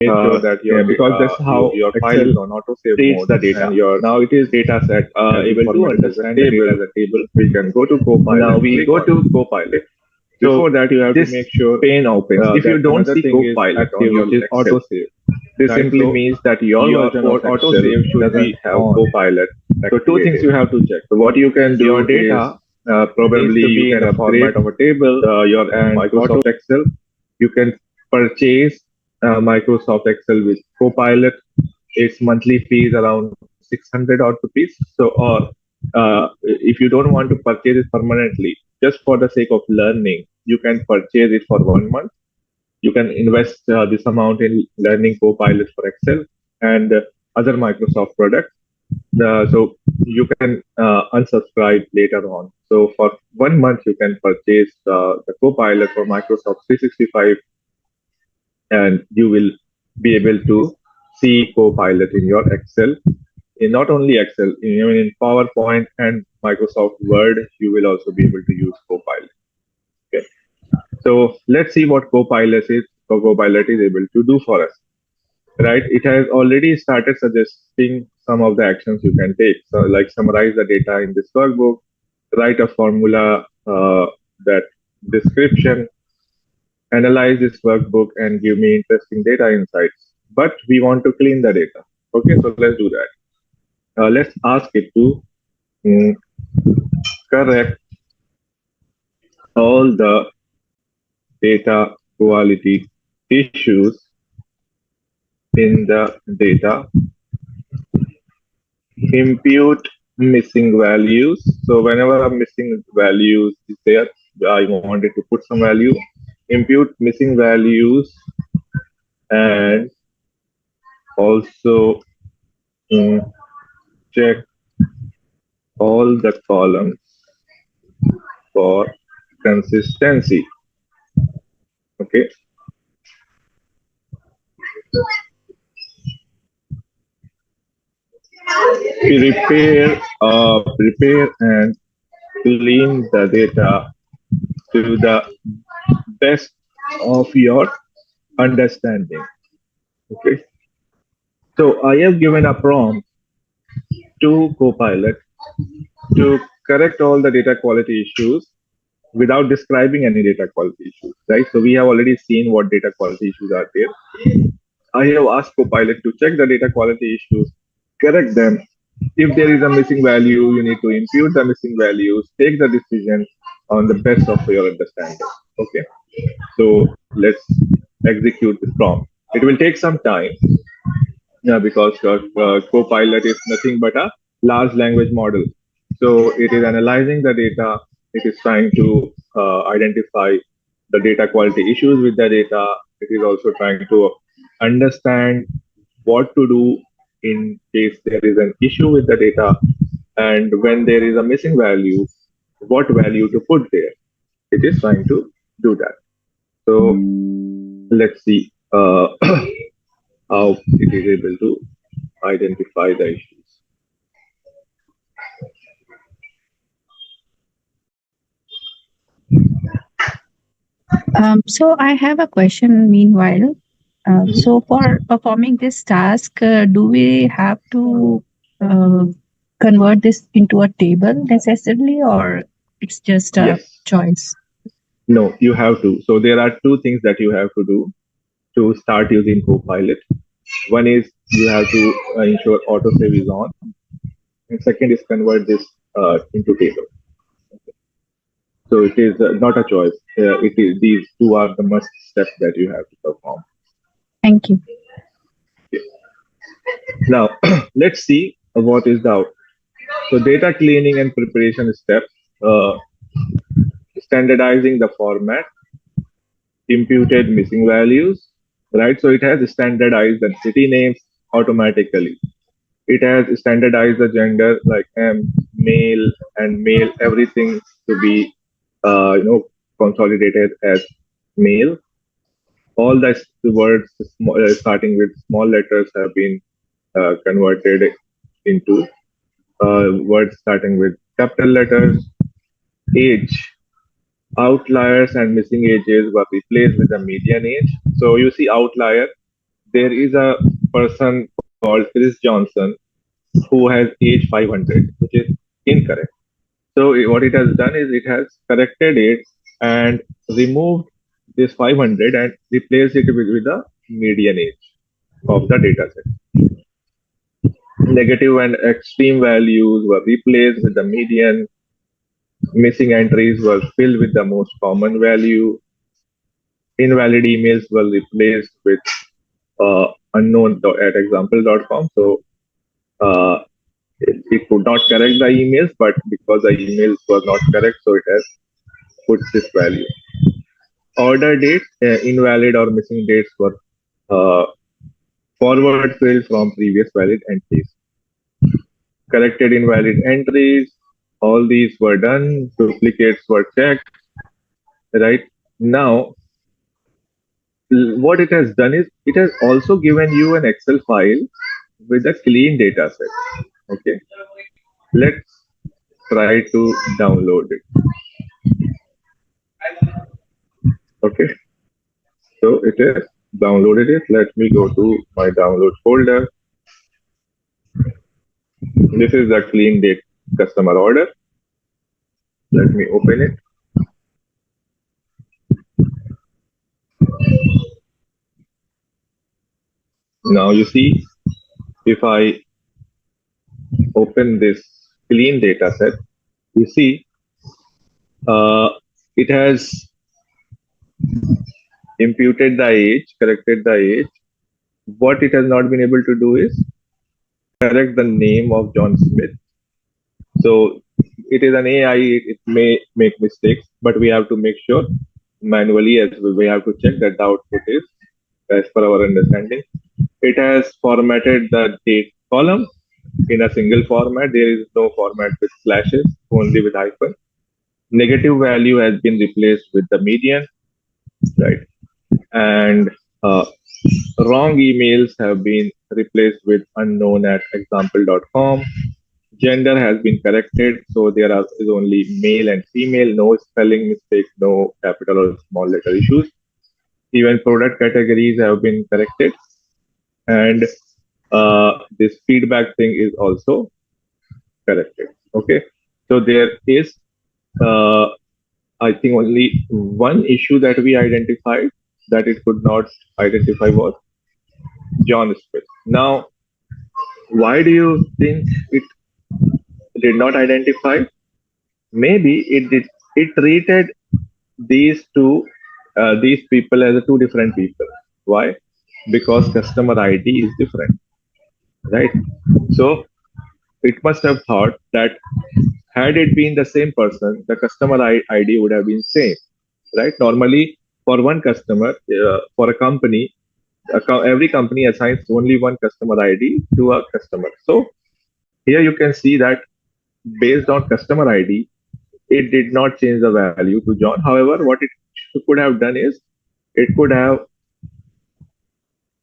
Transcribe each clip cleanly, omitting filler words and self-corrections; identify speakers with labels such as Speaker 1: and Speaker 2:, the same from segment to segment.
Speaker 1: made sure that your
Speaker 2: because that's how
Speaker 1: your file
Speaker 2: Excel
Speaker 1: is on auto save
Speaker 2: treats
Speaker 1: mode
Speaker 2: the data.
Speaker 1: and your
Speaker 2: Now it is
Speaker 1: data set
Speaker 2: able to
Speaker 1: formatted as a
Speaker 2: understand the
Speaker 1: table.
Speaker 2: data as a table.
Speaker 1: We can go to Copilot.
Speaker 2: Now we
Speaker 1: Click
Speaker 2: go
Speaker 1: on
Speaker 2: to
Speaker 1: it.
Speaker 2: Copilot.
Speaker 1: Before
Speaker 2: So
Speaker 1: that, you have to
Speaker 2: this
Speaker 1: make sure
Speaker 2: pane opens. If you
Speaker 1: that
Speaker 2: don't
Speaker 1: another
Speaker 2: see
Speaker 1: thing is
Speaker 2: Copilot on
Speaker 1: active,
Speaker 2: your
Speaker 1: which is
Speaker 2: Excel,
Speaker 1: autosave.
Speaker 2: this
Speaker 1: Right?
Speaker 2: simply
Speaker 1: So
Speaker 2: means that your
Speaker 1: your
Speaker 2: version of Excel
Speaker 1: autosave should
Speaker 2: doesn't
Speaker 1: be
Speaker 2: have
Speaker 1: on.
Speaker 2: Copilot. So two things
Speaker 1: Activated.
Speaker 2: you have to check.
Speaker 1: So what you can do
Speaker 2: Your
Speaker 1: is
Speaker 2: data
Speaker 1: probably
Speaker 2: needs to
Speaker 1: you
Speaker 2: be in
Speaker 1: can
Speaker 2: the
Speaker 1: upgrade
Speaker 2: format of a table,
Speaker 1: your
Speaker 2: and
Speaker 1: Microsoft Excel.
Speaker 2: you can purchase Microsoft Excel with Copilot. Its monthly fee is around 600 odd rupees. So, or if you don't want to purchase it permanently, just for the sake of learning, you can purchase it for 1 month. You can invest this amount in learning Copilot for Excel and other Microsoft products. So you can unsubscribe later on. So for 1 month, you can purchase the Copilot for Microsoft 365, and you will be able to see Copilot in your Excel. In not only Excel, even in PowerPoint and Microsoft Word, you will also be able to use Copilot. Okay. So let's see what Copilot is able to do for us. Right? It has already started suggesting some of the actions you can take. So, like summarize the data in this workbook, write a formula, that description, analyze this workbook, and give me interesting data insights. But we want to clean the data. Okay, so let's do that. Let's ask it to mm, correct all the data quality issues in the data, impute missing values. So whenever a missing values is there, I wanted to put some value, impute missing values, and also check all the columns for consistency. Okay. Prepare and clean the data to the best of your understanding. Okay. So I have given a prompt to Copilot to correct all the data quality issues without describing any data quality issues, right? So we have already seen what data quality issues are there. I have asked Copilot to check the data quality issues, correct them. If there is a missing value, you need to impute the missing values, take the decision on the best of your understanding. Okay. So let's execute this prompt. It will take some time, because Copilot is nothing but a large language model. So it is analyzing the data. It is trying to identify the data quality issues with the data. It is also trying to understand what to do in case there is an issue with the data, and when there is a missing value, what value to put there. It is trying to do that. So let's see how it is able to identify the issues.
Speaker 3: So I have a question meanwhile. So for performing this task, do we have to uh, convert this into a table necessarily, or it's just a
Speaker 2: Yes.
Speaker 3: choice?
Speaker 2: No, you have to. So there are two things that you have to do to start using Copilot. One is you have to ensure autosave is on, and second is convert this into table. So it is not a choice. It is these two are the must steps that you have to perform.
Speaker 3: Thank you.
Speaker 2: Okay. Now let's see what is the outcome. So data cleaning and preparation steps, standardizing the format, imputed missing values, right? So it has standardized the city names automatically. It has standardized the gender, like male and male, everything to be, consolidated as male. All the words starting with small letters have been converted into words starting with capital letters. Age, outliers and missing ages were replaced with the median age. So you see outlier, there is a person called Chris Johnson who has age 500, which is incorrect. So what it has done is it has corrected it and removed this 500 and replaced it with the median age of the data set. Negative and extreme values were replaced with the median. Missing entries were filled with the most common value. Invalid emails were replaced with unknown at example.com. So uh, it could not correct the emails, but because the emails were not correct, so it has put this value. Order dates, invalid or missing dates were uh, forward filled from previous valid entries. Corrected invalid entries, all these were done, duplicates were checked, right? Now, what it has done is it has also given you an Excel file with a clean data set. Okay, let's try to download it. Okay, so it is downloaded it. Let me go to my download folder. This is the clean date customer order. Let me open it. Now you see, if I open this clean data set, you see uh, it has imputed the age, corrected the age. What it has not been able to do is correct the name of John Smith. So it is an AI, it may make mistakes, but we have to make sure manually as well. We have to check that the output is as per our understanding. It has formatted the date column in a single format. There is no format with slashes, only with hyphen. Negative value has been replaced with the median, right? And wrong emails have been replaced with unknown at example.com. Gender has been corrected, so there is only male and female, no spelling mistakes, no capital or small letter issues. Even product categories have been corrected, and this feedback thing is also corrected. Okay, so there is, I think, only one issue that we identified that it could not identify was John Smith. Now, why do you think it did not identify? Maybe it did. It treated these people as two different people. Why? Because customer ID is different, right? So it must have thought that had it been the same person, the customer ID would have been same, right? Normally, for one customer, for a company, every company assigns only one customer ID to a customer. So here you can see that based on customer ID, it did not change the value to John. However, what it could have done is it could have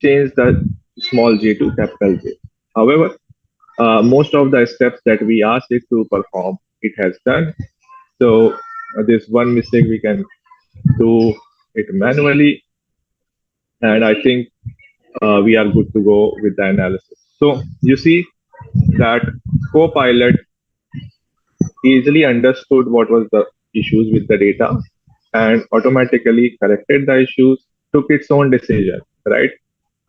Speaker 2: changed the small j to capital J. However, most of the steps that we asked it to perform, it has done. So this one mistake we can do it manually, and I think we are good to go with the analysis. So you see that Copilot easily understood what was the issues with the data and automatically corrected the issues, took its own decision, right?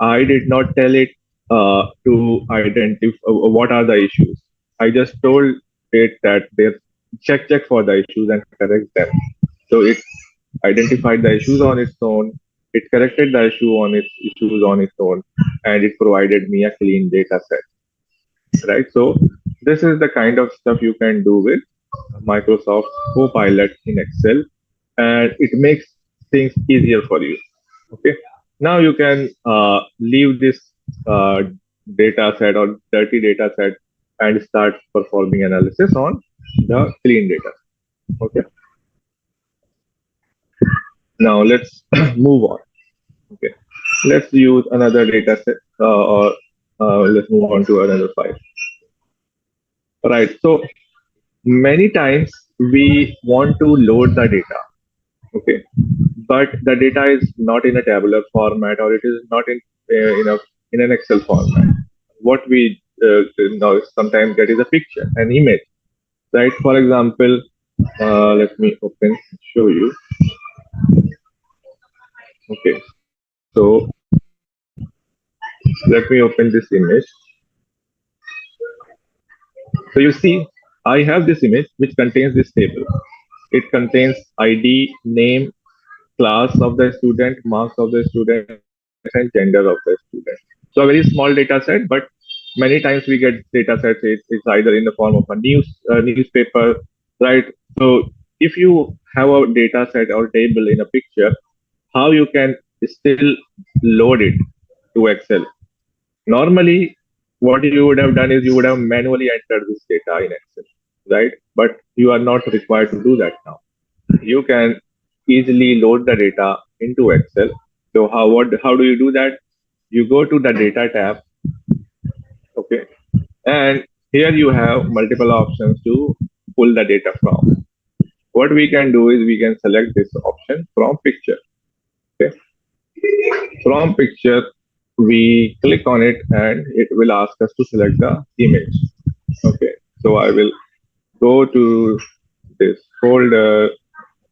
Speaker 2: I did not tell it to identify what are the issues. I just told it that there's check for the issues and correct them. So it identified the issues on its own, it corrected the issues on its own, and it provided me a clean data set, right? So this is the kind of stuff you can do with Microsoft Copilot in Excel, and it makes things easier for you. Okay. Now you can leave this uh, data set or dirty data set and start performing analysis on the clean data. Okay. Now let's move on. Okay. Let's use another data set or let's move on to another file. Right. So many times we want to load the data. Okay. But the data is not in a tabular format or it is not in in an Excel format. What we now sometimes get is a picture, an image, right? For example, let me open, show you. Okay, so let me open this image. So you see, I have this image which contains this table. It contains ID, name, class of the student, marks of the student, and gender of the student. So a very small data set, but many times we get data sets. It's either in the form of a newspaper, right? So if you have a data set or table in a picture, how you can still load it to Excel? Normally, what you would have done is you would have manually entered this data in Excel, right? But you are not required to do that now. You can easily load the data into Excel. So how do you do that? You go to the data tab, okay, and here you have multiple options to pull the data from. What we can do is we can select this option from picture. Okay, from picture we click on it and it will ask us to select the image. Okay, so I will go to this folder